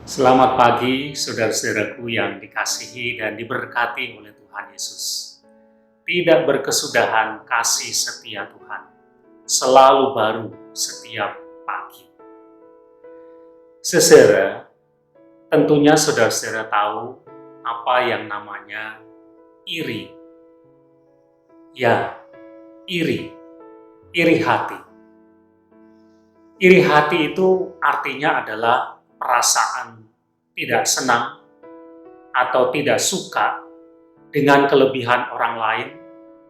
Selamat pagi, saudara-saudaraku yang dikasihi dan diberkati oleh Tuhan Yesus. Tidak berkesudahan kasih setia Tuhan, selalu baru setiap pagi. Saudara, tentunya saudara-saudara tahu apa yang namanya iri. Ya, iri hati. Iri hati itu artinya adalah perasaan tidak senang atau tidak suka dengan kelebihan orang lain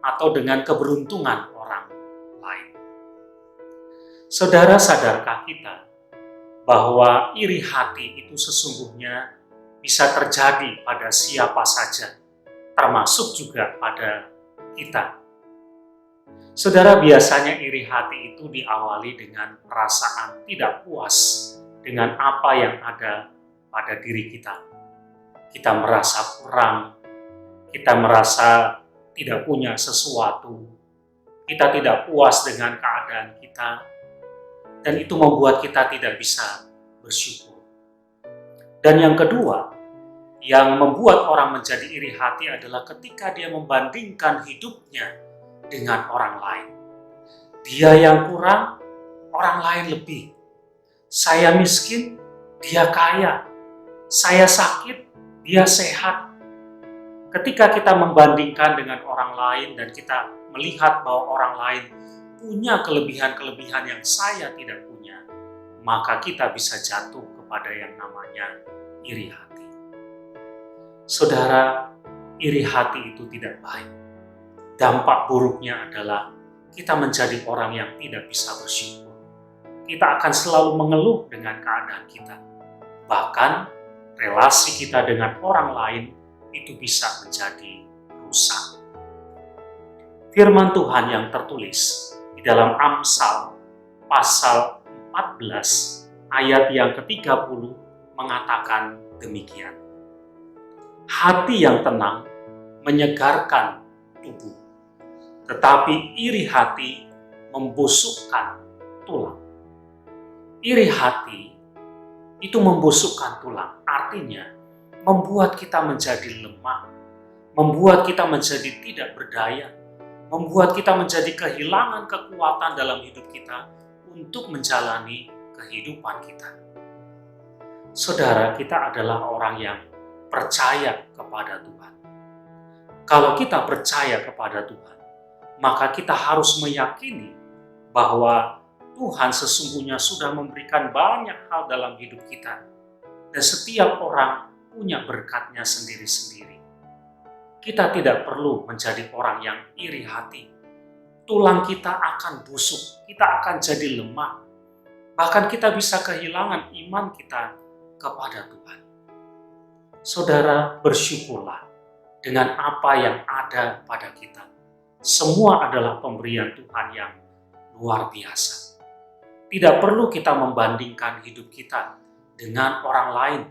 atau dengan keberuntungan orang lain. Saudara, sadarkah kita bahwa iri hati itu sesungguhnya bisa terjadi pada siapa saja, termasuk juga pada kita? Saudara, biasanya iri hati itu diawali dengan perasaan tidak puas dengan apa yang ada pada diri kita. Kita merasa kurang, kita merasa tidak punya sesuatu, kita tidak puas dengan keadaan kita, dan itu membuat kita tidak bisa bersyukur. Dan yang kedua, yang membuat orang menjadi iri hati adalah ketika dia membandingkan hidupnya dengan orang lain. Dia yang kurang, orang lain lebih. Saya miskin, dia kaya. Saya sakit, dia sehat. Ketika kita membandingkan dengan orang lain dan kita melihat bahwa orang lain punya kelebihan-kelebihan yang saya tidak punya, maka kita bisa jatuh kepada yang namanya iri hati. Saudara, iri hati itu tidak baik. Dampak buruknya adalah kita menjadi orang yang tidak bisa bersyukur. Kita akan selalu mengeluh dengan keadaan kita. Bahkan relasi kita dengan orang lain itu bisa menjadi rusak. Firman Tuhan yang tertulis di dalam Amsal pasal 14 ayat yang ke-30 mengatakan demikian. Hati yang tenang menyegarkan tubuh, tetapi iri hati membusukkan tulang. Iri hati itu membusukkan tulang, artinya membuat kita menjadi lemah, membuat kita menjadi tidak berdaya, membuat kita menjadi kehilangan kekuatan dalam hidup kita untuk menjalani kehidupan kita. Saudara, kita adalah orang yang percaya kepada Tuhan. Kalau kita percaya kepada Tuhan, maka kita harus meyakini bahwa Tuhan sesungguhnya sudah memberikan banyak hal dalam hidup kita. Dan setiap orang punya berkatnya sendiri-sendiri. Kita tidak perlu menjadi orang yang iri hati. Tulang kita akan busuk, kita akan jadi lemah. Bahkan kita bisa kehilangan iman kita kepada Tuhan. Saudara, bersyukurlah dengan apa yang ada pada kita. Semua adalah pemberian Tuhan yang luar biasa. Tidak perlu kita membandingkan hidup kita dengan orang lain,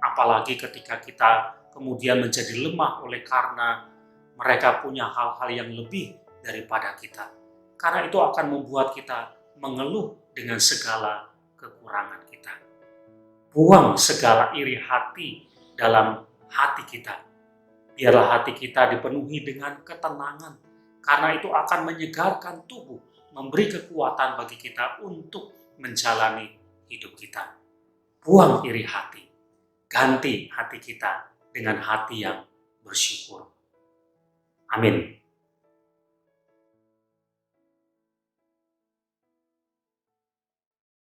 apalagi ketika kita kemudian menjadi lemah oleh karena mereka punya hal-hal yang lebih daripada kita. Karena itu akan membuat kita mengeluh dengan segala kekurangan kita. Buang segala iri hati dalam hati kita. Biarlah hati kita dipenuhi dengan ketenangan, karena itu akan menyegarkan tubuh, memberi kekuatan bagi kita untuk menjalani hidup kita. Buang iri hati, ganti hati kita dengan hati yang bersyukur. Amin.